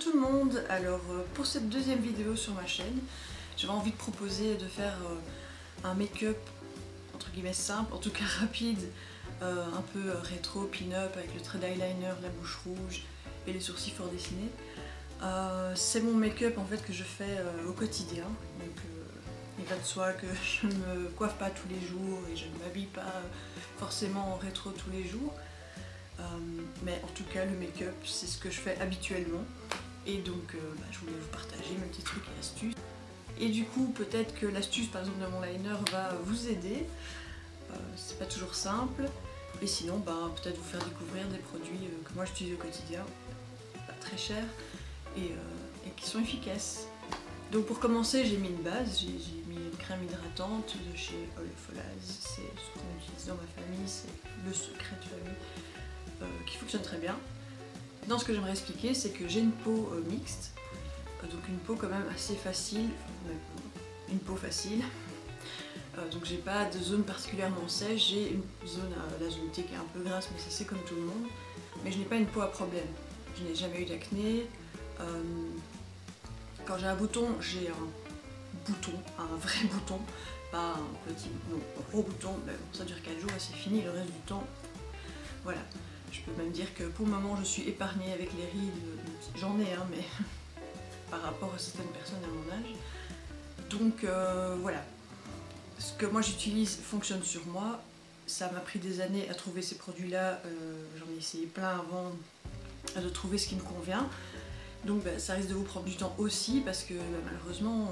tout le monde. Alors pour cette deuxième vidéo sur ma chaîne, j'avais envie de proposer de faire un make-up entre guillemets simple, en tout cas rapide, un peu rétro, pin-up avec le trait d'eyeliner, la bouche rouge et les sourcils fort dessinés. C'est mon make-up en fait que je fais au quotidien, donc il va de soi que je ne me coiffe pas tous les jours et je ne m'habille pas forcément en rétro tous les jours. Mais en tout cas le make-up c'est ce que je fais habituellement et donc je voulais vous partager mes petits trucs et astuces. Et du coup peut-être que l'astuce par exemple de mon liner va vous aider, c'est pas toujours simple, et sinon peut-être vous faire découvrir des produits que moi j'utilise au quotidien, pas très chers et qui sont efficaces. Donc pour commencer j'ai mis une base, j'ai mis une crème hydratante de chez Olefolaze, c'est ce qu'on utilise dans ma famille, c'est le secret de famille. Qui fonctionne très bien. Dans ce que j'aimerais expliquer, c'est que j'ai une peau mixte, donc une peau quand même assez facile, une peau facile, donc j'ai pas de zone particulièrement sèche, j'ai une zone, la zone T qui est un peu grasse, mais ça c'est comme tout le monde, mais je n'ai pas une peau à problème, je n'ai jamais eu d'acné. Quand j'ai un bouton, j'ai un bouton, un vrai bouton, pas un petit, non, un gros bouton, mais bon, ça dure 4 jours et c'est fini, le reste du temps, voilà. Je peux même dire que pour le moment je suis épargnée avec les rides, j'en ai mais par rapport à certaines personnes à mon âge. Donc voilà, ce que moi j'utilise fonctionne sur moi, ça m'a pris des années à trouver ces produits là, j'en ai essayé plein avant de trouver ce qui me convient. Donc ça risque de vous prendre du temps aussi parce que malheureusement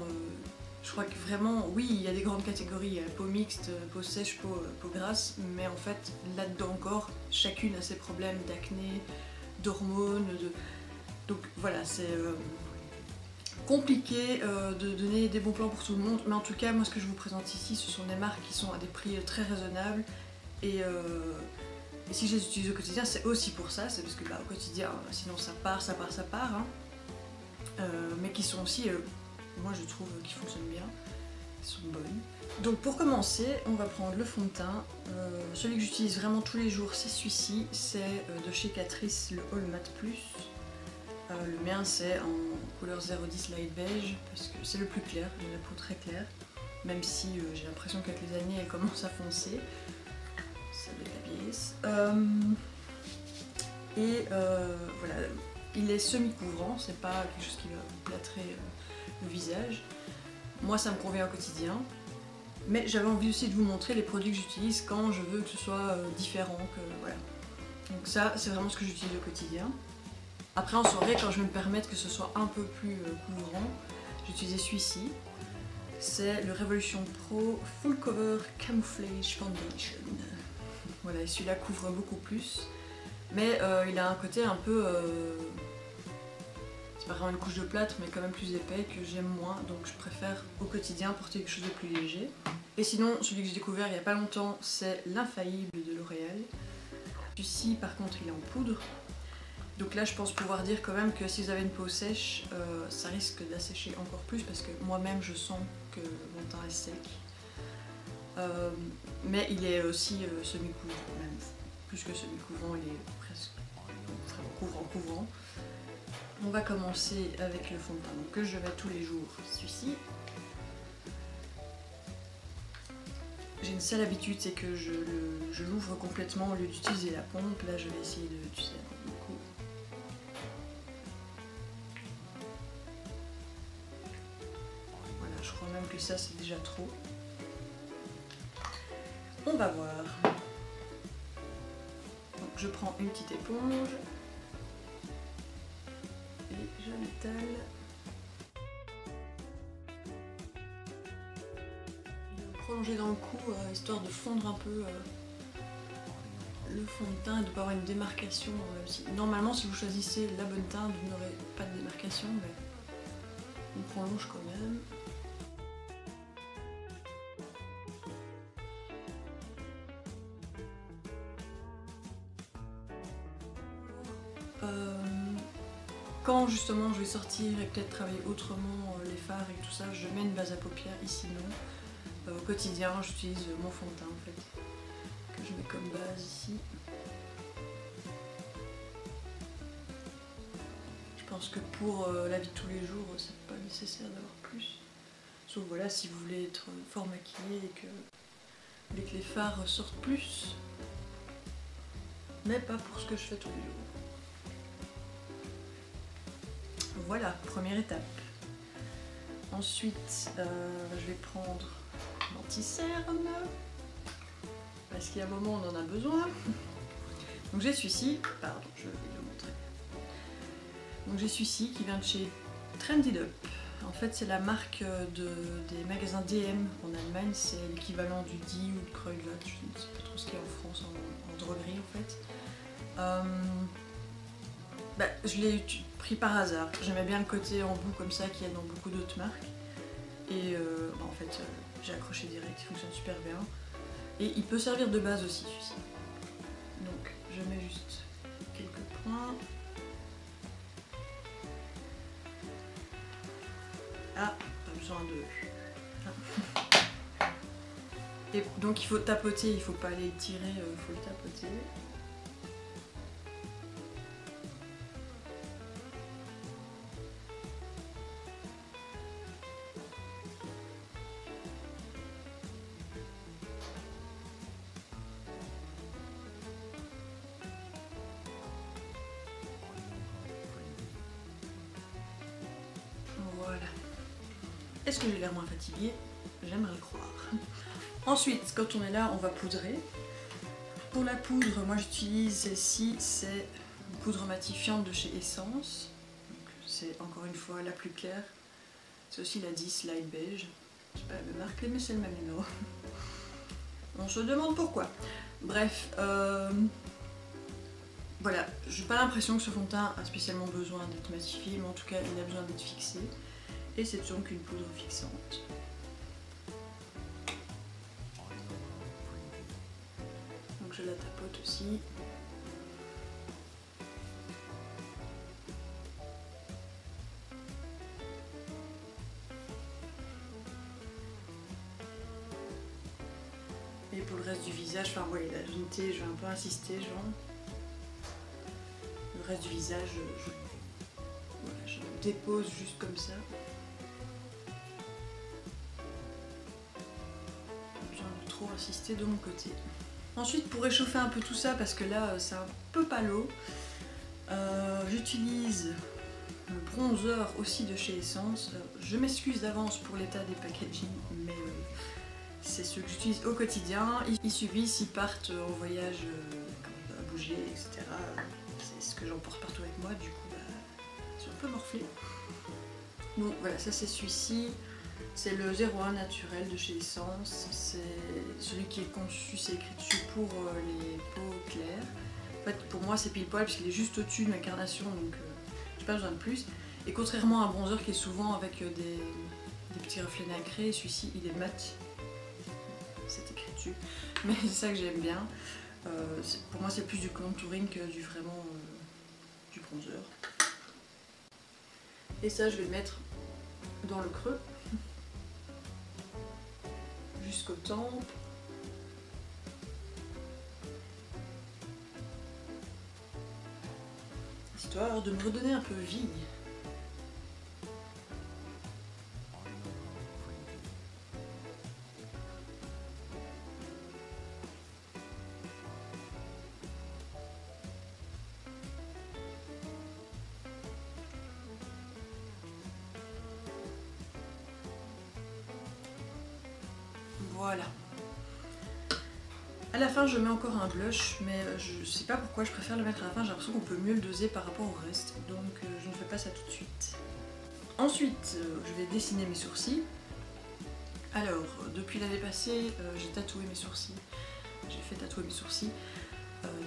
je crois que vraiment, oui, il y a des grandes catégories, il y a peau mixte, peau sèche, peau grasse, mais en fait, là-dedans encore, chacune a ses problèmes d'acné, d'hormones, donc voilà, c'est compliqué de donner des bons plans pour tout le monde, mais en tout cas, moi ce que je vous présente ici, ce sont des marques qui sont à des prix très raisonnables, et si je les utilise au quotidien, c'est aussi pour ça, c'est parce que au quotidien, sinon ça part, hein, mais qui sont aussi... moi je trouve qu'ils fonctionnent bien, ils sont bonnes. Donc pour commencer, on va prendre le fond de teint. Celui que j'utilise vraiment tous les jours, c'est celui-ci, c'est de chez Catrice, le All Matte Plus. Le mien c'est en couleur 010 Light Beige, parce que c'est le plus clair, j'ai la peau très claire, même si j'ai l'impression qu'avec les années elle commence à foncer. Ça doit être la vieillesse. Voilà, il est semi-couvrant, c'est pas quelque chose qui va vous plâtrer le visage. Moi ça me convient au quotidien, mais j'avais envie aussi de vous montrer les produits que j'utilise quand je veux que ce soit différent, voilà. Donc ça c'est vraiment ce que j'utilise au quotidien. Après en soirée, quand je vais me permettre que ce soit un peu plus couvrant, j'utilisais celui-ci. C'est le Revolution Pro Full Cover Camouflage Foundation. Voilà, et celui-là couvre beaucoup plus, mais il a un côté un peu... c'est pas vraiment une couche de plâtre, mais quand même plus épais, que j'aime moins, donc je préfère au quotidien porter quelque chose de plus léger. Et sinon, celui que j'ai découvert il n'y a pas longtemps, c'est l'Infaillible de L'Oréal. Celui-ci, par contre, il est en poudre. Donc là, je pense pouvoir dire quand même que si vous avez une peau sèche, ça risque d'assécher encore plus, parce que moi-même, je sens que mon teint est sec. Mais il est aussi semi-couvrant, même plus que semi-couvrant, il est presque vraiment couvrant. On va commencer avec le fond de teint que je vais tous les jours, celui-ci. J'ai une seule habitude, c'est que je l'ouvre complètement au lieu d'utiliser la pompe. Là je vais essayer d'utiliser la pompe beaucoup. Voilà, je crois même que ça c'est déjà trop. On va voir. Donc je prends une petite éponge. Je m'étale. Je vais prolonger dans le cou histoire de fondre un peu le fond de teint et de ne pas avoir une démarcation. Normalement, si vous choisissez la bonne teinte, vous n'aurez pas de démarcation, mais on prolonge quand même. Quand justement je vais sortir et peut-être travailler autrement les fards et tout ça, je mets une base à paupières, ici non. Au quotidien j'utilise mon fond de teint en fait, que je mets comme base ici. Je pense que pour la vie de tous les jours, c'est pas nécessaire d'avoir plus. Sauf voilà, si vous voulez être fort maquillé et que vous voulez que les fards sortent plus. Mais pas pour ce que je fais tous les jours. Voilà, première étape. Ensuite, je vais prendre l'anti-cerne. Parce qu'il y a un moment où on en a besoin. Donc j'ai celui-ci, pardon, je vais le montrer. Donc j'ai celui-ci qui vient de chez Trendy Up. En fait c'est la marque des magasins DM en Allemagne, c'est l'équivalent du Die ou de Kruidvat, je ne sais pas trop ce qu'il y a en France en droguerie en fait. Je l'ai pris par hasard, j'aimais bien le côté en bout comme ça qu'il y a dans beaucoup d'autres marques. Et en fait j'ai accroché direct, il fonctionne super bien. Et il peut servir de base aussi celui-ci. Donc je mets juste quelques points. Ah, pas besoin de... Ah. Et donc il faut tapoter, il faut pas aller tirer, il faut le tapoter. Voilà. Est-ce que j'ai l'air moins fatiguée? J'aimerais le croire. Ensuite, quand on est là, on va poudrer. Pour la poudre, moi j'utilise celle-ci, c'est une poudre matifiante de chez Essence. C'est encore une fois la plus claire. C'est aussi la 10 Light Beige. C'est pas la même marque, mais c'est le même numéro. On se demande pourquoi. Bref, voilà, j'ai pas l'impression que ce fond de teint a spécialement besoin d'être matifié, mais en tout cas il a besoin d'être fixé. Et c'est donc une poudre fixante. Donc je la tapote aussi. Et pour le reste du visage, enfin ouais, la unité, je vais un peu insister, genre. Le reste du visage, je le dépose juste comme ça. Pas besoin de trop insister de mon côté. Ensuite, pour réchauffer un peu tout ça, parce que là c'est un peu palo, j'utilise le bronzer aussi de chez Essence. Je m'excuse d'avance pour l'état des packaging, mais c'est ce que j'utilise au quotidien. Il suffit s'ils partent en voyage, à bouger, etc. C'est ce que j'emporte partout avec moi, du coup c'est un peu morflé. Donc voilà, ça c'est celui-ci. C'est le 01 naturel de chez Essence. C'est celui qui est conçu, c'est écrit dessus pour les peaux claires. En fait, pour moi c'est pile poil parce qu'il est juste au-dessus de ma carnation, donc j'ai pas besoin de plus. Et contrairement à un bronzer qui est souvent avec des petits reflets nacrés, celui-ci il est mat. C'est écrit dessus, mais c'est ça que j'aime bien. Pour moi c'est plus du contouring que du vraiment du bronzer. Et ça je vais le mettre dans le creux jusqu'aux tempes. Histoire de me redonner un peu vie. Voilà. À la fin je mets encore un blush, mais je sais pas pourquoi je préfère le mettre à la fin, j'ai l'impression qu'on peut mieux le doser par rapport au reste, donc je ne fais pas ça tout de suite. Ensuite je vais dessiner mes sourcils. Alors depuis l'année passée j'ai tatoué mes sourcils, j'ai fait tatouer mes sourcils.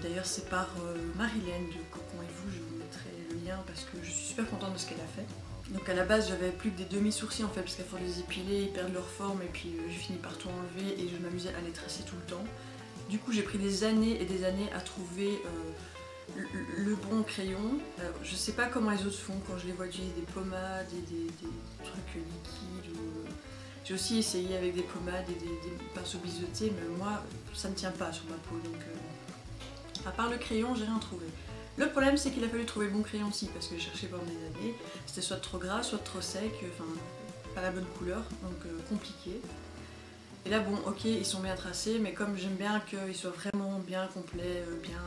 D'ailleurs c'est par Marilène de Cocon et vous, je vous mettrai le lien parce que je suis super contente de ce qu'elle a fait. Donc à la base j'avais plus que des demi-sourcils en fait parce qu'à force de les épiler, ils perdent leur forme et puis j'ai fini par tout enlever et je m'amusais à les tracer tout le temps. Du coup j'ai pris des années et des années à trouver le bon crayon. Je sais pas comment les autres font quand je les vois utiliser des pommades et des trucs liquides. J'ai aussi essayé avec des pommades et des pinceaux biseautés, mais moi ça ne tient pas sur ma peau, donc à part le crayon j'ai rien trouvé. Le problème c'est qu'il a fallu trouver le bon crayon aussi parce que j'ai cherché pendant des années, c'était soit trop gras, soit trop sec, enfin pas la bonne couleur, donc compliqué. Et là bon ok ils sont bien tracés mais comme j'aime bien qu'ils soient vraiment bien complets, bien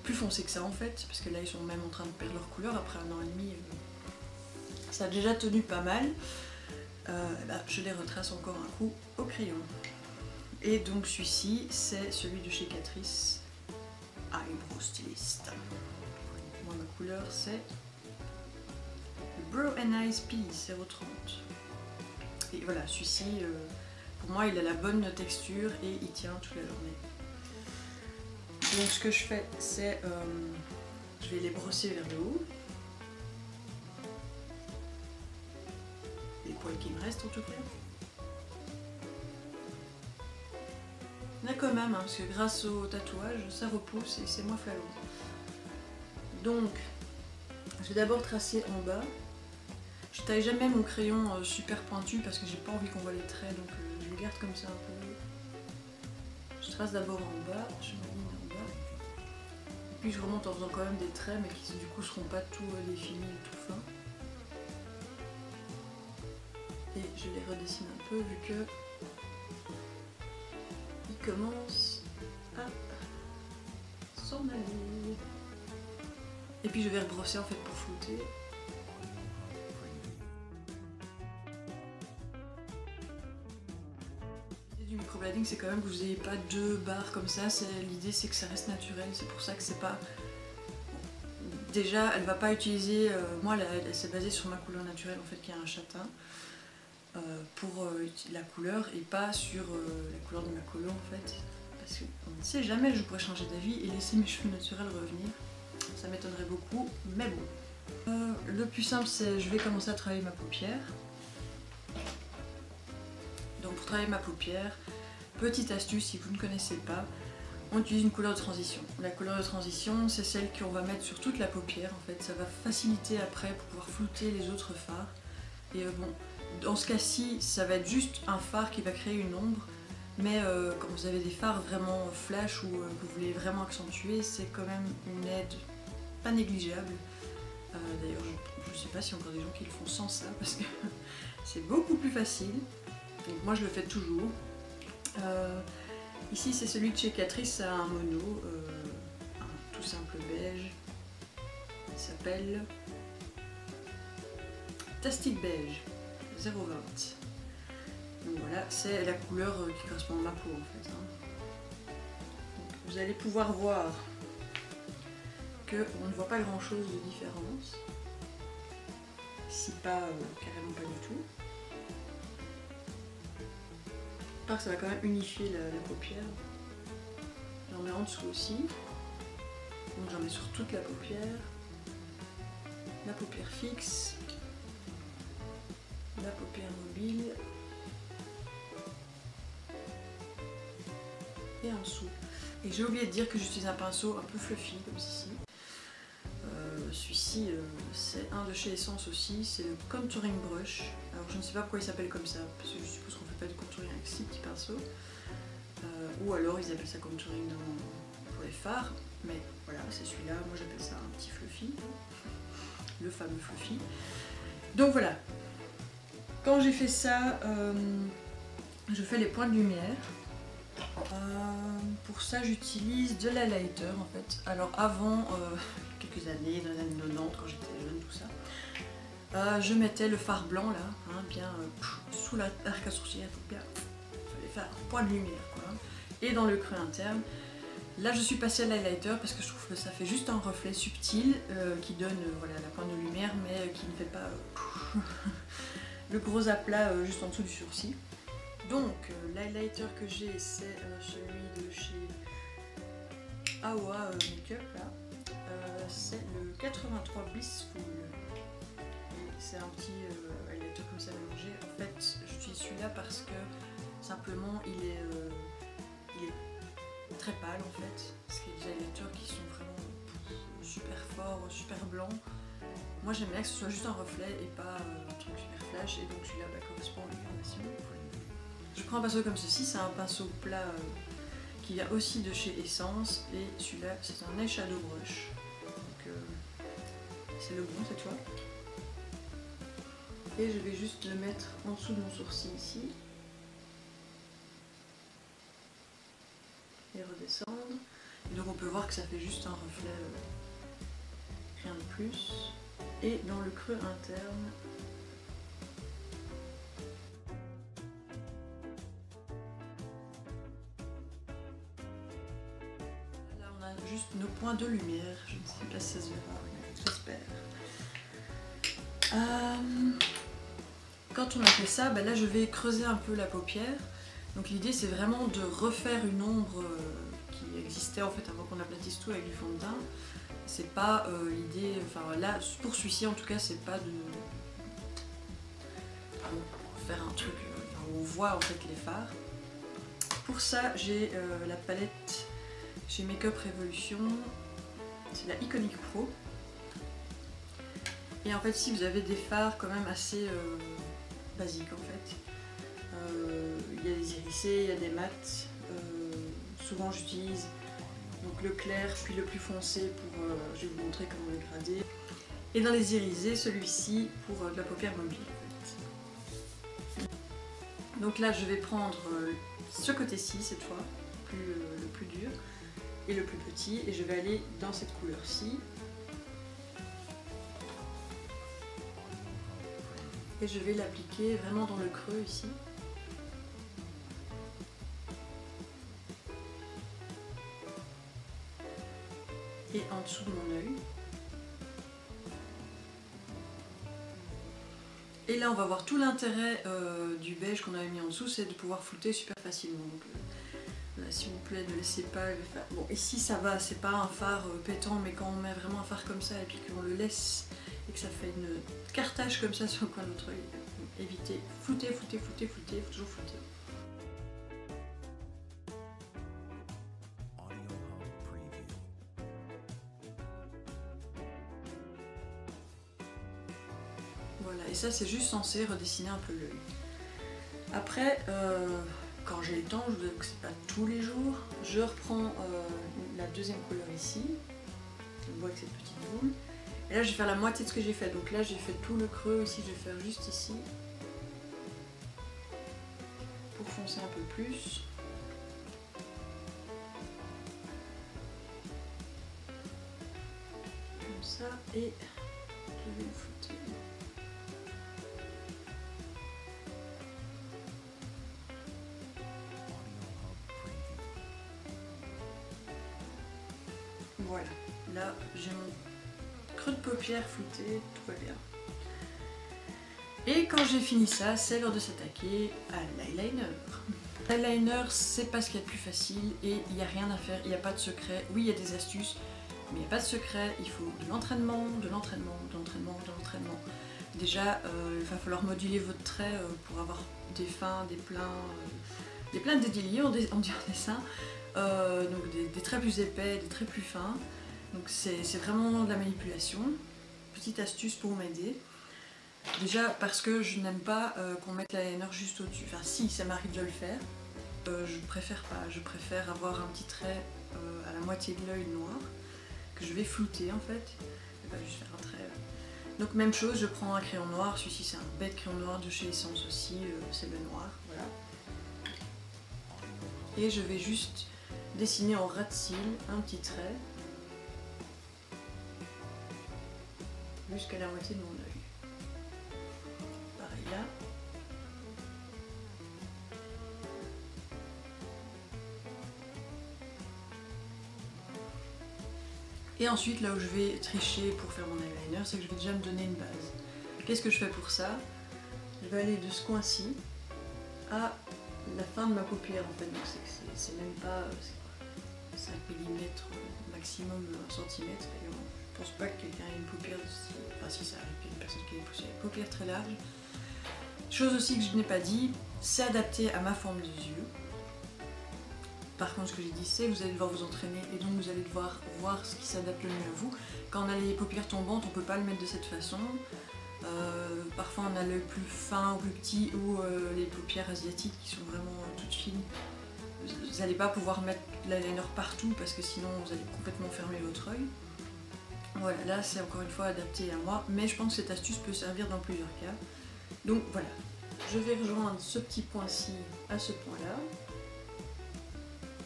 plus foncés que ça en fait, parce que là ils sont même en train de perdre leur couleur après 1 an et demi, ça a déjà tenu pas mal, bah, je les retrace encore un coup au crayon. Et donc celui-ci c'est celui de chez Catrice, Eyebrow Stylist. Moi ma couleur c'est le Brow and Eyes Peace 030. Et voilà, celui-ci, pour moi il a la bonne texture et il tient toute la journée. Donc ce que je fais c'est, je vais les brosser vers le haut. Les poils qui me restent en tout cas. Il y en a quand même, hein, parce que grâce au tatouage, ça repousse et c'est moins flalo. Donc, je vais d'abord tracer en bas. Je taille jamais mon crayon super pointu parce que j'ai pas envie qu'on voit les traits, donc je le garde comme ça un peu. Je trace d'abord en bas, je m'aligne en bas. Et puis je remonte en faisant quand même des traits, mais qui du coup seront pas tout définis et tout fins. Et je les redessine un peu vu que il commence à s'en aller. Et puis je vais rebrosser en fait pour flouter. L'idée du microblading c'est quand même que vous n'ayez pas 2 barres comme ça, l'idée c'est que ça reste naturel, c'est pour ça que c'est pas... Déjà elle va pas utiliser, moi elle s'est basée sur ma couleur naturelle en fait qui est un châtain. Pour la couleur et pas sur la couleur de ma colo en fait, parce qu'on ne sait jamais, je pourrais changer d'avis et laisser mes cheveux naturels revenir, ça m'étonnerait beaucoup, mais bon. Le plus simple c'est, je vais commencer à travailler ma paupière. Donc pour travailler ma paupière, petite astuce si vous ne connaissez pas, on utilise une couleur de transition. La couleur de transition c'est celle qu'on va mettre sur toute la paupière en fait, ça va faciliter après pour pouvoir flouter les autres fards. Et bon, dans ce cas-ci, ça va être juste un fard qui va créer une ombre, mais quand vous avez des fards vraiment flash ou que vous voulez vraiment accentuer, c'est quand même une aide pas négligeable. D'ailleurs, je ne sais pas s'il y a encore des gens qui le font sans ça, parce que c'est beaucoup plus facile. Donc moi, je le fais toujours. Ici, c'est celui de chez Catrice, ça a un mono, un tout simple beige. Il s'appelle Tastic Beige 0,20. Donc voilà, c'est la couleur qui correspond à ma peau en fait. Donc, vous allez pouvoir voir qu'on ne voit pas grand chose de différence. Si pas carrément pas du tout. J'espère que ça va quand même unifier la paupière. J'en mets en dessous aussi. Donc j'en mets sur toute la paupière fixe, la paupière mobile et en dessous. Et j'ai oublié de dire que j'utilise un pinceau un peu fluffy comme ceci. Celui-ci c'est un de chez Essence aussi, c'est le Contouring Brush. Alors je ne sais pas pourquoi il s'appelle comme ça, parce que je suppose qu'on ne fait pas de contouring avec ces petits pinceaux. Ou alors ils appellent ça contouring pour les fards, mais voilà, c'est celui-là, moi j'appelle ça un petit fluffy, le fameux fluffy. Donc voilà, quand j'ai fait ça, je fais les points de lumière. Pour ça j'utilise de l'highlighter en fait. Alors avant, quelques années, dans les années 90 quand j'étais jeune tout ça, je mettais le fard blanc là, hein, bien sous l'arc à sourcilière pour bien faire un point de lumière quoi. Et dans le creux interne, là je suis passée à l'highlighter parce que je trouve que ça fait juste un reflet subtil qui donne voilà, la pointe de lumière mais qui ne fait pas le gros aplat juste en dessous du sourcil. Donc l'highlighter que j'ai c'est celui de chez Awa Makeup là, c'est le 83 Blissful. C'est un petit highlighter comme ça mélangé. En fait j'utilise celui-là parce que simplement il est très pâle en fait. Parce qu'il y a des highlighters qui sont vraiment super forts, super blancs. Moi j'aime bien que ce soit juste un reflet et pas un truc super flash et donc celui-là correspond à l'incarnation. Je prends un pinceau comme ceci, c'est un pinceau plat qui vient aussi de chez Essence et celui-là c'est un eyeshadow brush. c'est le bon cette fois. Et je vais juste le mettre en dessous de mon sourcil ici. Et redescendre. Et donc on peut voir que ça fait juste un reflet, rien de plus. Et dans le creux interne, là on a juste nos points de lumière. Je ne sais pas si ça se verra, j'espère. Quand on a fait ça, là je vais creuser un peu la paupière. Donc l'idée c'est vraiment de refaire une ombre qui existait en fait avant qu'on aplatisse tout avec du fond de teint. C'est pas l'idée, enfin là pour celui-ci en tout cas c'est pas de faire un truc où on voit en fait les fards. Pour ça j'ai la palette chez Makeup Revolution, c'est la Iconic Pro. Et en fait si vous avez des fards quand même assez basiques en fait, il y a des irisés, il y a des mats, souvent j'utilise donc le clair puis le plus foncé pour, je vais vous montrer comment le grader. Et dans les irisés, celui-ci pour de la paupière mobile en fait. Donc là je vais prendre ce côté-ci cette fois, le plus dur et le plus petit, et je vais aller dans cette couleur-ci. Et je vais l'appliquer vraiment dans le creux ici. Et en dessous de mon œil. Et là on va voir tout l'intérêt du beige qu'on avait mis en dessous, c'est de pouvoir flouter super facilement. Donc, là, s'il vous plaît, ne laissez pas le fard. Bon, ici ça va, c'est pas un fard pétant, mais quand on met vraiment un fard comme ça et puis qu'on le laisse et que ça fait une cartage comme ça sur le coin de notre œil, évitez, floutez, floutez, floutez, floutez, il faut toujours flouter. Voilà, et ça c'est juste censé redessiner un peu l'œil. Après, quand j'ai le temps, je vous avoue que c'est pas tous les jours, je reprends la deuxième couleur ici, on voit avec cette petite boule. Et là je vais faire la moitié de ce que j'ai fait, donc là j'ai fait tout le creux ici, je vais faire juste ici, pour foncer un peu plus. Comme ça, et je vais le flouter. Voilà, là j'ai mon creux de paupière flouté, tout va bien. Et quand j'ai fini ça, c'est l'heure de s'attaquer à l'eyeliner. L'eyeliner, c'est pas ce qu'il y a de plus facile et il n'y a rien à faire, il n'y a pas de secret. Oui, il y a des astuces, mais il n'y a pas de secret. Il faut de l'entraînement, de l'entraînement, de l'entraînement, de l'entraînement. Déjà, il va falloir moduler votre trait pour avoir des fins, des pleins dédiliés, on dit en dessin. Donc des traits plus épais, des traits plus fins. Donc c'est vraiment de la manipulation. Petite astuce pour m'aider. Déjà parce que je n'aime pas qu'on mette l'eyeliner juste au-dessus. Enfin si, ça m'arrive de le faire. Je préfère pas. Je préfère avoir un petit trait à la moitié de l'œil noir que je vais flouter en fait. Je vais juste faire un trait. Donc même chose, je prends un crayon noir. Celui-ci c'est un bête crayon noir de chez Essence aussi. C'est le noir. Voilà. Et je vais juste dessiner en ras de cils un petit trait jusqu'à la moitié de mon œil. Pareil là. Et ensuite là où je vais tricher pour faire mon eyeliner, c'est que je vais déjà me donner une base. Qu'est-ce que je fais pour ça? Je vais aller de ce coin-ci à la fin de ma paupière en fait, donc c'est même pas 5 mm maximum 1 cm. Je pense pas que quelqu'un ait une paupière, enfin si ça arrive qu'il y a une personne qui ait une paupière très large. Chose aussi que je n'ai pas dit, c'est adapté à ma forme de yeux. Par contre ce que j'ai dit c'est que vous allez devoir vous entraîner et donc vous allez devoir voir ce qui s'adapte le mieux à vous. Quand on a les paupières tombantes, on peut pas le mettre de cette façon. Parfois on a le plus fin ou plus petit ou les paupières asiatiques qui sont vraiment toutes fines. Vous n'allez pas pouvoir mettre l'eyeliner partout parce que sinon vous allez complètement fermer votre œil. Voilà, là c'est encore une fois adapté à moi, mais je pense que cette astuce peut servir dans plusieurs cas. Donc voilà, je vais rejoindre ce petit point-ci à ce point-là.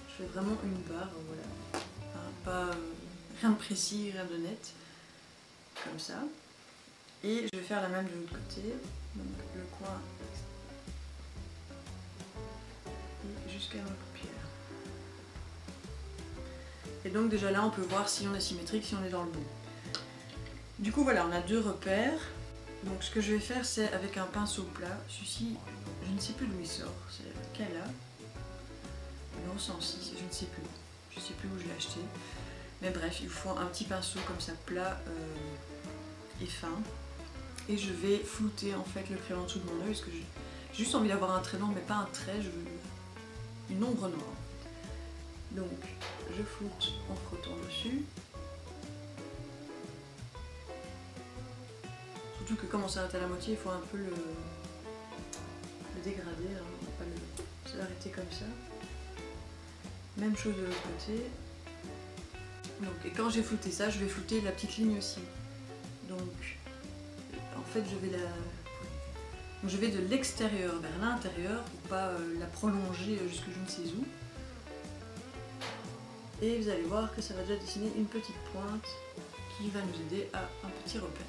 Je fais vraiment une barre, voilà, hein, pas rien de précis, rien de net, comme ça. Et je vais faire la même de l'autre côté, donc le coin et jusqu'à ma paupière. Et donc déjà là on peut voir si on est symétrique, si on est dans le bon. Du coup voilà, on a deux repères. Donc ce que je vais faire c'est avec un pinceau plat, celui-ci je ne sais plus d'où il sort, c'est Kala, numéro 106, je ne sais plus où je l'ai acheté. Mais bref, il faut un petit pinceau comme ça plat et fin. Et je vais flouter en fait le crayon en dessous de mon œil parce que j'ai juste envie d'avoir un trait noir mais pas un trait, je veux une ombre noire. Donc je floute en frottant dessus. Surtout que comme on s'arrête à la moitié, il faut un peu le dégrader, hein, on va pas l'arrêter comme ça. Même chose de l'autre côté. Donc, et quand j'ai flouté ça, je vais flouter la petite ligne aussi. Donc en fait je vais de l'extérieur vers l'intérieur pour pas la prolonger jusque je ne sais où. Et vous allez voir que ça va déjà dessiner une petite pointe qui va nous aider à un petit repère.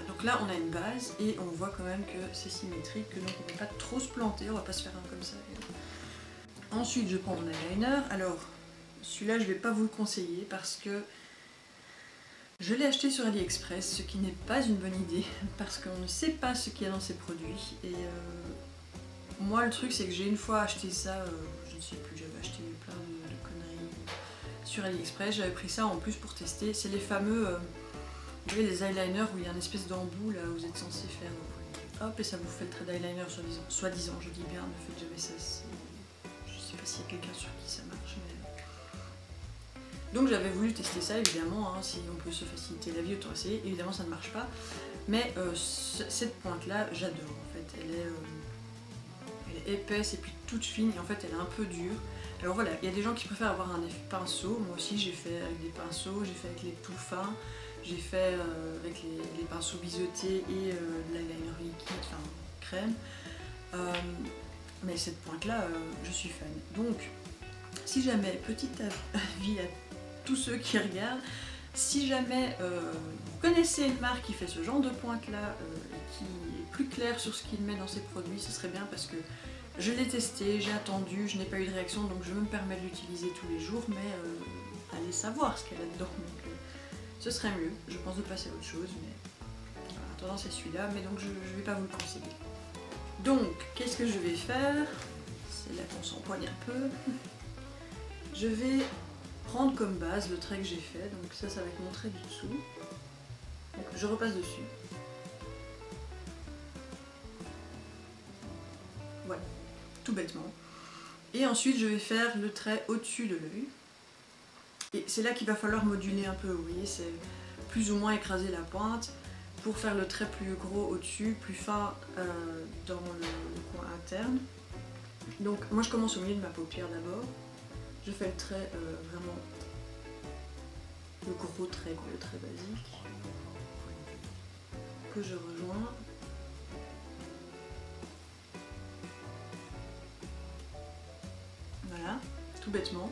Donc là on a une base et on voit quand même que c'est symétrique, donc on ne va pas trop se planter, on va pas se faire un comme ça. Ensuite je prends mon eyeliner. Alors celui-là je ne vais pas vous le conseiller parce que je l'ai acheté sur AliExpress, ce qui n'est pas une bonne idée parce qu'on ne sait pas ce qu'il y a dans ces produits. Et moi le truc c'est que j'ai une fois acheté ça, je ne sais plus, j'avais acheté plein de conneries sur AliExpress, j'avais pris ça en plus pour tester. C'est les fameux... vous voyez les eyeliners où il y a une espèce d'embout là où vous êtes censé faire hop et ça vous fait le trait d'eyeliner soi-disant, je dis bien, ne faites jamais ça. Je sais pas s'il y a quelqu'un sur qui ça marche mais... Donc j'avais voulu tester ça évidemment, hein, si on peut se faciliter la vie autant essayer. Évidemment ça ne marche pas, mais cette pointe là j'adore en fait, elle est épaisse et puis toute fine et en fait elle est un peu dure. Alors voilà, il y a des gens qui préfèrent avoir un effet pinceau, moi aussi j'ai fait avec des pinceaux, j'ai fait avec les tout fins. J'ai fait avec les pinceaux biseautés et de l'eyeliner liquide, enfin crème. Mais cette pointe là, je suis fan. Donc, si jamais, petit avis à tous ceux qui regardent, si jamais vous connaissez une marque qui fait ce genre de pointe là et qui est plus claire sur ce qu'il met dans ses produits, ce serait bien parce que je l'ai testé, j'ai attendu, je n'ai pas eu de réaction donc je me permets de l'utiliser tous les jours, mais allez savoir ce qu'elle a dedans. Donc, ce serait mieux, je pense de passer à autre chose, mais voilà, en attendant c'est celui-là, mais donc je ne vais pas vous le conseiller. Donc, qu'est-ce que je vais faire? C'est là qu'on s'empoigne un peu. Je vais prendre comme base le trait que j'ai fait, donc ça va être mon trait du dessous. Donc je repasse dessus. Voilà, tout bêtement. Et ensuite je vais faire le trait au-dessus de l'œil. Et c'est là qu'il va falloir moduler un peu, vous voyez, c'est plus ou moins écraser la pointe pour faire le trait plus gros au-dessus, plus fin dans le coin interne. Donc moi je commence au milieu de ma paupière d'abord, je fais le trait vraiment, le gros trait, le trait basique, que je rejoins. Voilà, tout bêtement.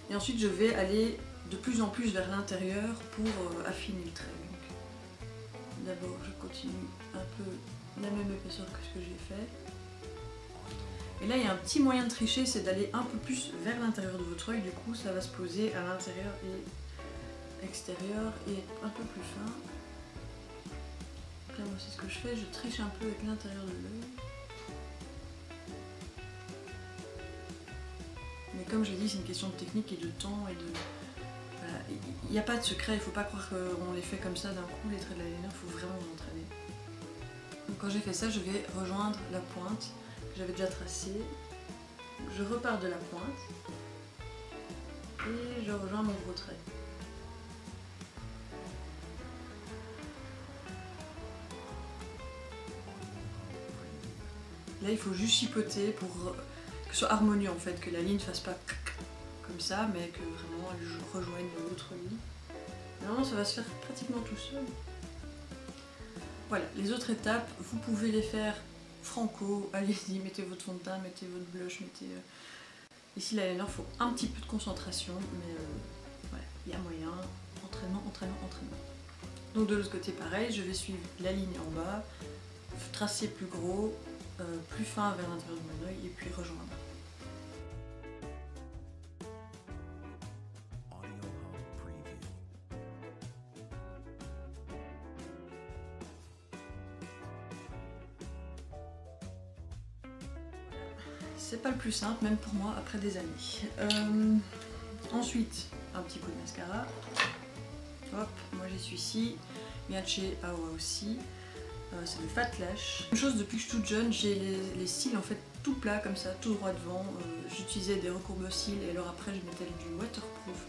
Et ensuite je vais aller de plus en plus vers l'intérieur pour affiner le trait. D'abord je continue un peu la même épaisseur que ce que j'ai fait. Et là il y a un petit moyen de tricher, c'est d'aller un peu plus vers l'intérieur de votre œil, du coup ça va se poser à l'intérieur et extérieur et un peu plus fin. Donc là moi c'est ce que je fais, je triche un peu avec l'intérieur de l'œil. Mais comme je l'ai dit, c'est une question de technique et de temps et de... Voilà. Il n'y a pas de secret, il ne faut pas croire qu'on les fait comme ça d'un coup, les traits de l'eyeliner, il faut vraiment vous entraîner. Donc quand j'ai fait ça, je vais rejoindre la pointe que j'avais déjà tracée. Je repars de la pointe et je rejoins mon gros trait. Là il faut juste chipoter pour que ce soit harmonieux en fait, que la ligne ne fasse pas comme ça, mais que vraiment elle rejoigne l'autre ligne. Normalement ça va se faire pratiquement tout seul. Voilà, les autres étapes, vous pouvez les faire franco, allez-y, mettez votre fond de teint, mettez votre blush, mettez... Ici l'eyeliner, il faut un petit peu de concentration, mais voilà, il y a moyen, entraînement, entraînement, entraînement. Donc de l'autre côté pareil, je vais suivre la ligne en bas, tracer plus gros, plus fin vers l'intérieur de mon œil et puis rejoindre. C'est pas le plus simple, même pour moi, après des années. Ensuite, un petit coup de mascara. Hop, moi j'ai celui-ci, vient de chez Awa aussi. C'est le Fat Lash. Une chose, depuis que je suis toute jeune, j'ai les cils en fait tout plats comme ça, tout droit devant. J'utilisais des recourbe cils et alors après je mettais du waterproof.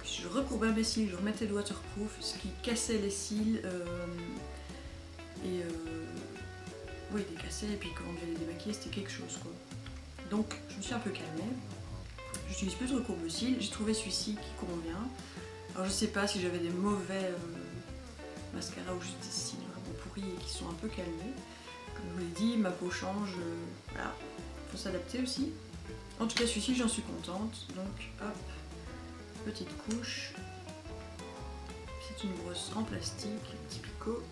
Puis je recourbais mes cils, je remettais le waterproof, ce qui cassait les cils. Oui, il décassait et puis quand on devait les démaquiller, c'était quelque chose quoi. Donc je me suis un peu calmée. J'utilise plus de recourbe cils, j'ai trouvé celui-ci qui convient. Alors je sais pas si j'avais des mauvais mascaras ou juste des cils vraiment pourris et qui sont un peu calmés. Comme je vous l'ai dit, ma peau change, voilà, faut s'adapter aussi. En tout cas celui-ci j'en suis contente, donc hop, petite couche. C'est une brosse en plastique, petit picot.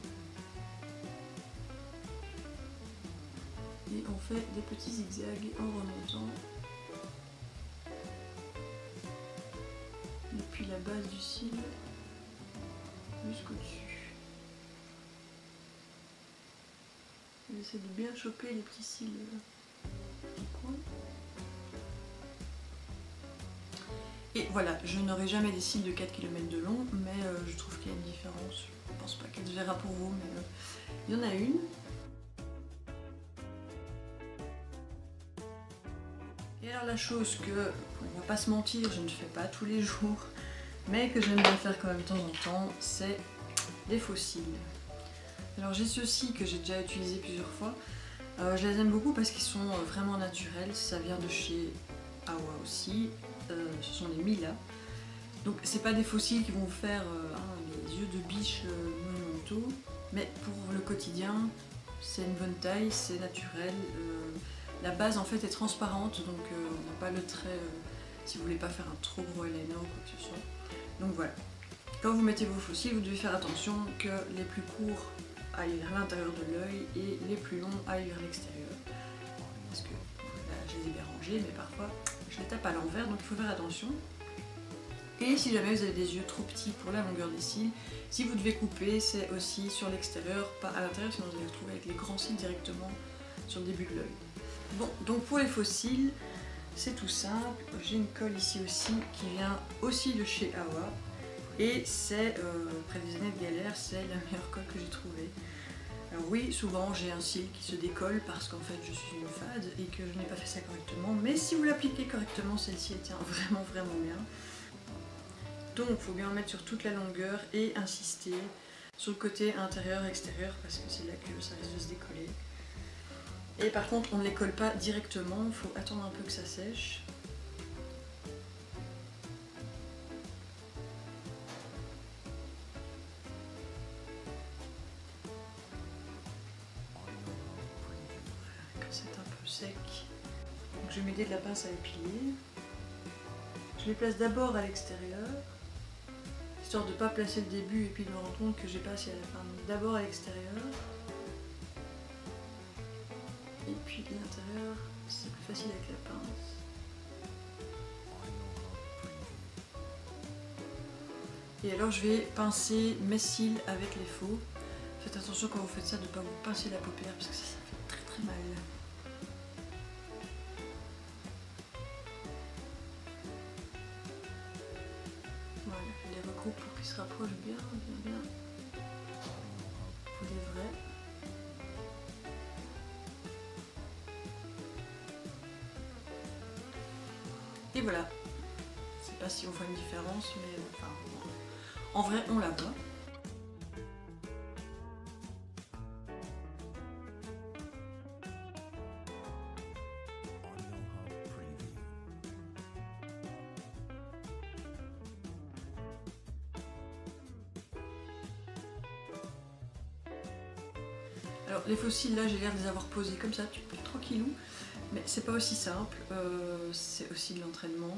Et on fait des petits zigzags en remontant depuis la base du cil jusqu'au dessus. J'essaie de bien choper les petits cils du coin. Et voilà, je n'aurai jamais des cils de 4 km de long, mais je trouve qu'il y a une différence. Je ne pense pas qu'elle se verra pour vous, mais il y en a une. Et alors la chose que, on va pas se mentir, je ne fais pas tous les jours, mais que j'aime bien faire quand même de temps en temps, c'est des faux cils. Alors j'ai ceux-ci que j'ai déjà utilisés plusieurs fois. Je les aime beaucoup parce qu'ils sont vraiment naturels, ça vient de chez Awa aussi, ce sont les Mila. Donc c'est pas des faux cils qui vont vous faire les yeux de biche monumentaux, mais pour le quotidien, c'est une bonne taille, c'est naturel. La base en fait est transparente, donc on n'a pas le trait si vous voulez pas faire un trop gros eyeliner ou quoi que ce soit. Donc voilà. Quand vous mettez vos faux cils, vous devez faire attention que les plus courts aillent vers l'intérieur de l'œil et les plus longs aillent vers l'extérieur. Parce que là, je les ai bien rangés, mais parfois je les tape à l'envers, donc il faut faire attention. Et si jamais vous avez des yeux trop petits pour la longueur des cils, si vous devez couper, c'est aussi sur l'extérieur, pas à l'intérieur, sinon vous allez vous retrouver avec les grands cils directement sur le début de l'œil. Bon, donc pour les faux cils, c'est tout simple. J'ai une colle ici aussi qui vient aussi de chez Awa. Et c'est, après des années de galère, c'est la meilleure colle que j'ai trouvée. Alors oui, souvent j'ai un cil qui se décolle parce qu'en fait je suis une fade et que je n'ai pas fait ça correctement. Mais si vous l'appliquez correctement, celle-ci elle tient vraiment vraiment bien. Donc il faut bien en mettre sur toute la longueur et insister sur le côté intérieur-extérieur parce que c'est là que ça risque de se décoller. Et par contre on ne les colle pas directement, il faut attendre un peu que ça sèche. Quand c'est un peu sec. Donc je vais m'aider de la pince à épiler. Je les place d'abord à l'extérieur, histoire de ne pas placer le début et puis de me rendre compte que j'ai pas assez à la fin. D'abord à l'extérieur. Et puis l'intérieur, c'est plus facile avec la pince. Et alors je vais pincer mes cils avec les faux. Faites attention quand vous faites ça de ne pas vous pincer la paupière parce que ça fait très très mal. Voilà, je les regroupe pour qu'ils se rapprochent bien, bien, bien. Pour des vrais. Et voilà. Je sais pas si on voit une différence, mais enfin, en vrai, on la voit. Alors les faux cils là j'ai l'air de les avoir posés comme ça, tranquillou, mais c'est pas aussi simple, c'est aussi de l'entraînement.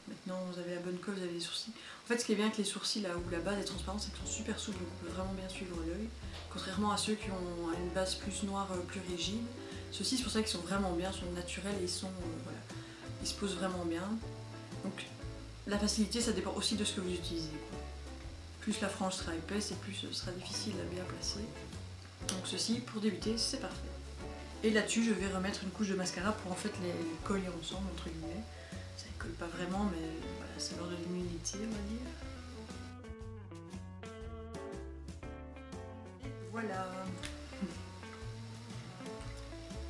Maintenant vous avez la bonne colle, vous avez les sourcils. En fait ce qui est bien avec les sourcils là où la base est transparente, c'est qu'ils sont super souples, donc on peut vraiment bien suivre l'œil. Contrairement à ceux qui ont une base plus noire, plus rigide. Ceux-ci c'est pour ça qu'ils sont vraiment bien, sont naturels et ils sont voilà, ils se posent vraiment bien. Donc la facilité ça dépend aussi de ce que vous utilisez, quoi. Plus la frange sera épaisse et plus ce sera difficile à bien placer. Donc ceci, pour débuter, c'est parfait. Et là-dessus, je vais remettre une couche de mascara pour en fait les coller ensemble, entre guillemets. Ça ne colle pas vraiment, mais voilà, c'est l'ordre de l'humilité, on va dire. Et voilà.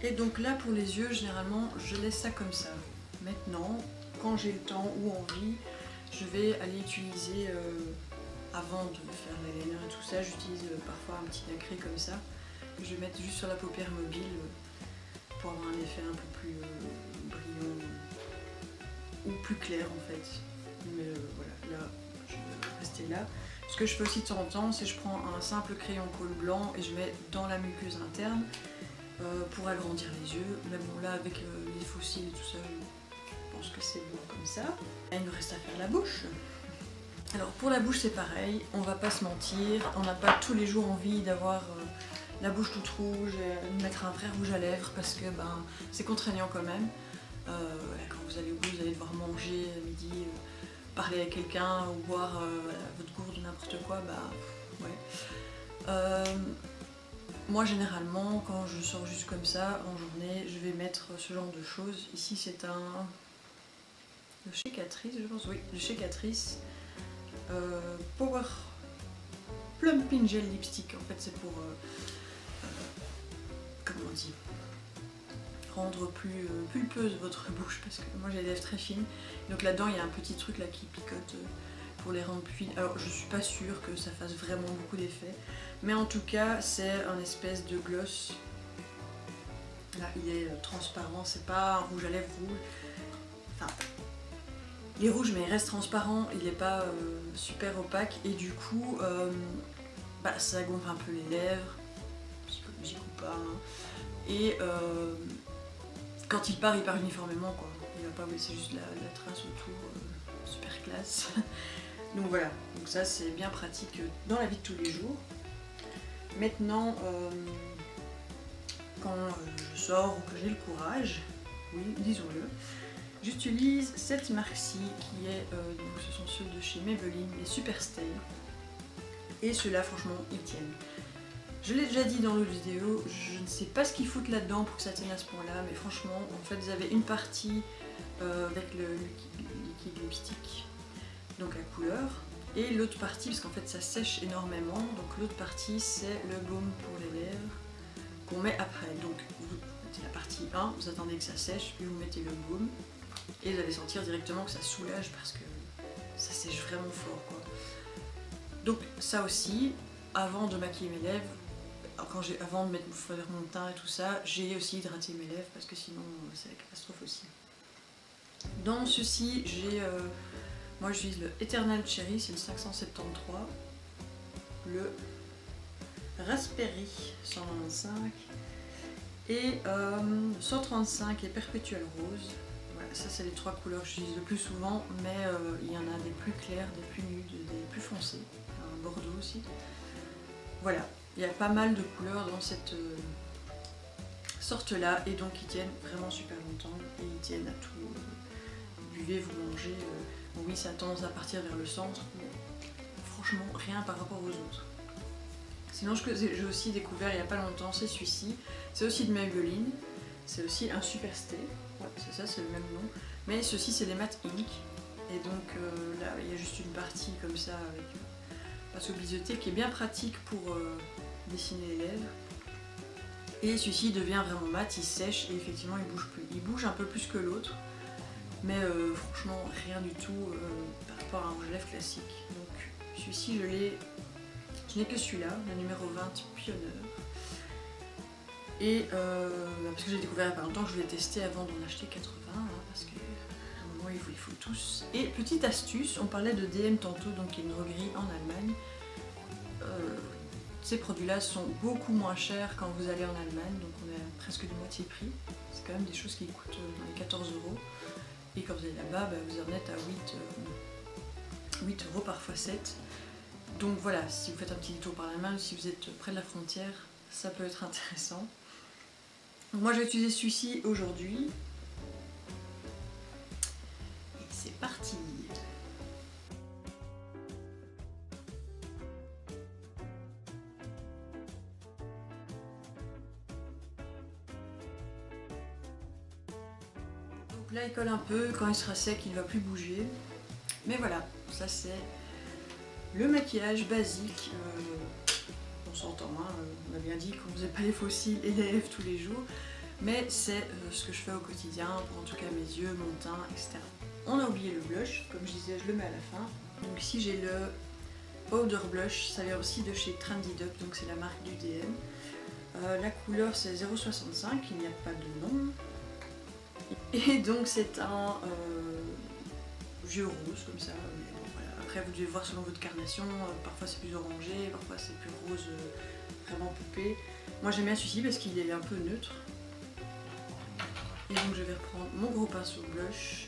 Et donc là, pour les yeux, généralement, je laisse ça comme ça. Maintenant, quand j'ai le temps ou envie, je vais aller utiliser... avant de faire l'eyeliner et tout ça, j'utilise parfois un petit nacré comme ça, que je vais mettre juste sur la paupière mobile pour avoir un effet un peu plus brillant ou plus clair en fait. Mais voilà, là, je vais rester là. Ce que je fais aussi de temps en temps, c'est que je prends un simple crayon colle blanc et je mets dans la muqueuse interne pour agrandir les yeux. Mais bon là, avec les faux cils et tout ça, je pense que c'est bon comme ça. Et il nous reste à faire la bouche. Alors pour la bouche c'est pareil, on va pas se mentir, on n'a pas tous les jours envie d'avoir la bouche toute rouge et de mettre un vrai rouge à lèvres parce que ben, c'est contraignant quand même. Quand vous allez au bout, vous allez devoir manger à midi, parler avec quelqu'un ou boire votre gourde ou n'importe quoi, bah ouais. Moi généralement quand je sors juste comme ça en journée, je vais mettre ce genre de choses. Ici c'est un... de chez Catrice je pense, oui, de chez Catrice. Power Plumping Gel Lipstick, en fait c'est pour comment on dit, rendre plus pulpeuse votre bouche parce que moi j'ai des lèvres très fines, donc là dedans il y a un petit truc là qui picote pour les rendre plus fines. Alors je suis pas sûre que ça fasse vraiment beaucoup d'effet, mais en tout cas c'est un espèce de gloss. Là il est transparent, c'est pas un rouge à lèvres rouge, enfin il est rouge mais il reste transparent, il n'est pas super opaque et du coup bah, ça gonfle un peu les lèvres, psychologique ou pas, hein. Et quand il part uniformément quoi, il va pas vous laisser juste la trace autour, super classe. Donc voilà, donc ça c'est bien pratique dans la vie de tous les jours. Maintenant, quand je sors ou que j'ai le courage, oui disons-le, j'utilise cette marque-ci qui est, donc ce sont ceux de chez Maybelline, les Super Stay. Et ceux-là franchement ils tiennent. Je l'ai déjà dit dans l'autre vidéo, je ne sais pas ce qu'ils foutent là-dedans pour que ça tienne à ce point-là, mais franchement en fait vous avez une partie avec le liquide lipstick, donc la couleur, et l'autre partie, parce qu'en fait ça sèche énormément, donc l'autre partie c'est le baume pour les lèvres qu'on met après. Donc vous mettez la partie 1, vous attendez que ça sèche, puis vous mettez le baume. Et vous allez sentir directement que ça soulage parce que ça sèche vraiment fort quoi. Donc ça aussi, avant de maquiller mes lèvres, avant de faire mon teint et tout ça, j'ai aussi hydraté mes lèvres parce que sinon c'est la catastrophe aussi. Dans ceci, j'ai, moi j'utilise le Eternal Cherry, c'est le 573, le Raspberry 125 et 135 et Perpetual Rose. Ça c'est les trois couleurs que j'utilise le plus souvent, mais il y en a des plus claires, des plus nudes, des plus foncées, un bordeaux aussi. Voilà, il y a pas mal de couleurs dans cette sorte là et donc ils tiennent vraiment super longtemps et ils tiennent à tout. Vous buvez, vous mangez, bon, oui ça a tendance à partir vers le centre, mais franchement rien par rapport aux autres. Sinon j'ai aussi découvert il n'y a pas longtemps, c'est celui-ci, c'est aussi de Maybelline, c'est aussi un Super Stay. Ouais, c'est ça, c'est le même nom. Mais ceux-ci, c'est des matte ink. Et donc là, il y a juste une partie comme ça avec pinceau biseauté qui est bien pratique pour dessiner les lèvres. Et celui-ci devient vraiment mat, il sèche et effectivement il bouge plus. Il bouge un peu plus que l'autre, mais franchement rien du tout par rapport à un rouge à lèvres classique. Donc celui-ci, je n'ai que celui-là, le numéro 20 Pionnier. Et parce que j'ai découvert il n'y a pas longtemps que je voulais tester avant d'en acheter 80, hein, parce que à un moment il faut tous. Et petite astuce, on parlait de DM tantôt, donc qui est une droguerie en Allemagne. ces produits-là sont beaucoup moins chers quand vous allez en Allemagne, donc on est à presque du moitié prix. C'est quand même des choses qui coûtent dans les 14 €. Et quand vous allez là-bas, vous en êtes à 8 € parfois 7. Donc voilà, si vous faites un petit détour par l'Allemagne, si vous êtes près de la frontière, ça peut être intéressant. Donc moi j'ai utilisé celui-ci aujourd'hui. Et c'est parti! Donc là il colle un peu, quand il sera sec il ne va plus bouger. Mais voilà, ça c'est le maquillage basique. On s'entend, hein, on a bien dit qu'on ne faisait pas les faux cils et les lèvres tous les jours. Mais c'est ce que je fais au quotidien, pour en tout cas mes yeux, mon teint, etc. On a oublié le blush, comme je disais, je le mets à la fin. Donc ici j'ai le Powder Blush, ça vient aussi de chez Trendy Duck, donc c'est la marque du DM. La couleur c'est 0,65, il n'y a pas de nom. Et donc c'est un vieux rose comme ça. Mais bon, voilà. Après vous devez voir selon votre carnation, parfois c'est plus orangé, parfois c'est plus rose, vraiment poupée. Moi j'aime bien celui-ci parce qu'il est un peu neutre. Et donc je vais reprendre mon gros pinceau blush.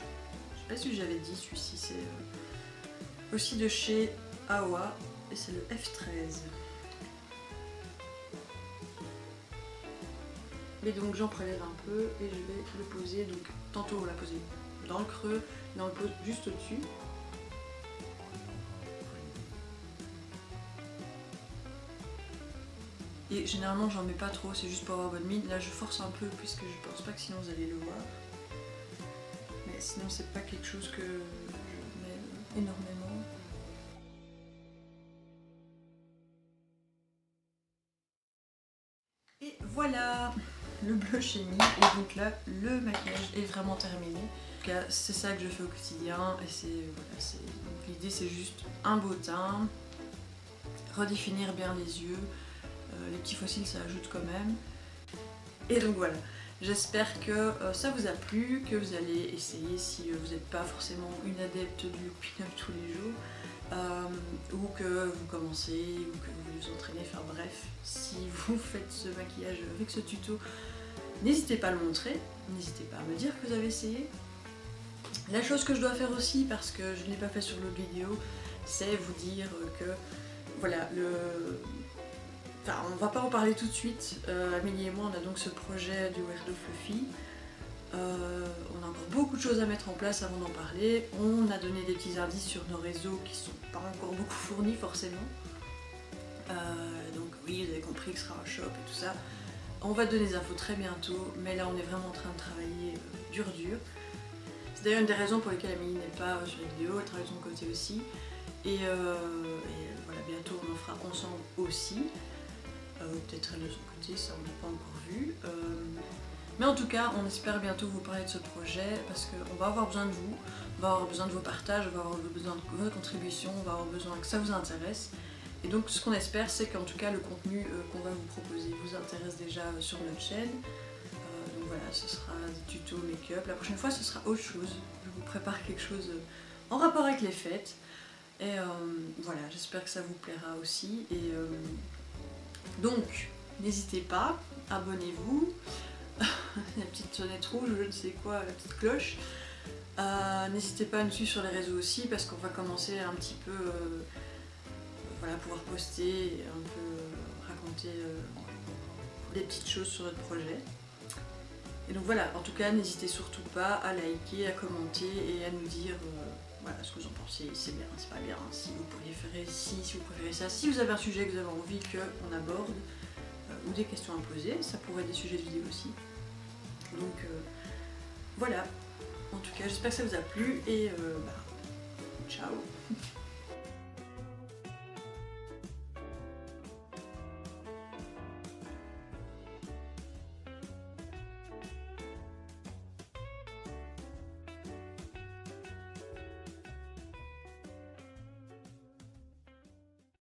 Je sais pas si j'avais dit, celui-ci c'est aussi de chez Awa et c'est le F13. Et donc j'en prélève un peu et je vais le poser, donc tantôt on l'a posé dans le creux, là on le pose juste au-dessus. Et généralement j'en mets pas trop, c'est juste pour avoir bonne mine. Là je force un peu puisque je pense pas que sinon vous allez le voir. Mais sinon c'est pas quelque chose que je mets énormément. Et voilà, le blush est mis et donc là le maquillage est vraiment terminé. En tout cas c'est ça que je fais au quotidien et c'est voilà, l'idée c'est juste un beau teint, redéfinir bien les yeux, les petits fossiles ça ajoute quand même. Et donc voilà, j'espère que ça vous a plu, que vous allez essayer si vous n'êtes pas forcément une adepte du pin-up tous les jours. Ou que vous commencez, ou que vous vous entraînez, enfin bref, si vous faites ce maquillage avec ce tuto, n'hésitez pas à le montrer, n'hésitez pas à me dire que vous avez essayé. La chose que je dois faire aussi, parce que je ne l'ai pas fait sur l'autre vidéo, c'est vous dire que voilà, enfin on va pas en parler tout de suite, Amélie et moi on a donc ce projet du Weirdo Fluffy. On a encore beaucoup de choses à mettre en place avant d'en parler. On a donné des petits indices sur nos réseaux qui sont pas encore beaucoup fournis forcément. Donc oui, vous avez compris que ce sera un shop et tout ça. On va donner des infos très bientôt, mais là on est vraiment en train de travailler dur. C'est d'ailleurs une des raisons pour lesquelles Amélie n'est pas sur les vidéos, elle travaille de son côté aussi. Et voilà, bientôt on en fera ensemble aussi. Peut-être elle de son côté, ça on n'a pas encore vu. Mais en tout cas, on espère bientôt vous parler de ce projet parce qu'on va avoir besoin de vous, on va avoir besoin de vos partages, on va avoir besoin de votre contribution, on va avoir besoin que ça vous intéresse. Et donc ce qu'on espère, c'est qu'en tout cas le contenu qu'on va vous proposer vous intéresse déjà sur notre chaîne. Donc voilà, ce sera des tutos make-up. La prochaine fois, ce sera autre chose. Je vous prépare quelque chose en rapport avec les fêtes. Et voilà, j'espère que ça vous plaira aussi. Et donc, n'hésitez pas, abonnez-vous. La petite sonnette rouge, je ne sais quoi, la petite cloche. N'hésitez pas à nous suivre sur les réseaux aussi parce qu'on va commencer un petit peu voilà, pouvoir poster et un peu raconter des petites choses sur notre projet. Et donc voilà, en tout cas n'hésitez surtout pas à liker, à commenter et à nous dire voilà, ce que vous en pensez, c'est bien, c'est pas bien, si vous pourriez faire ci, si vous préférez ça, si vous avez un sujet que vous avez envie qu'on aborde. Ou des questions à poser, ça pourrait être des sujets de vidéo aussi. Donc voilà, en tout cas j'espère que ça vous a plu et ciao.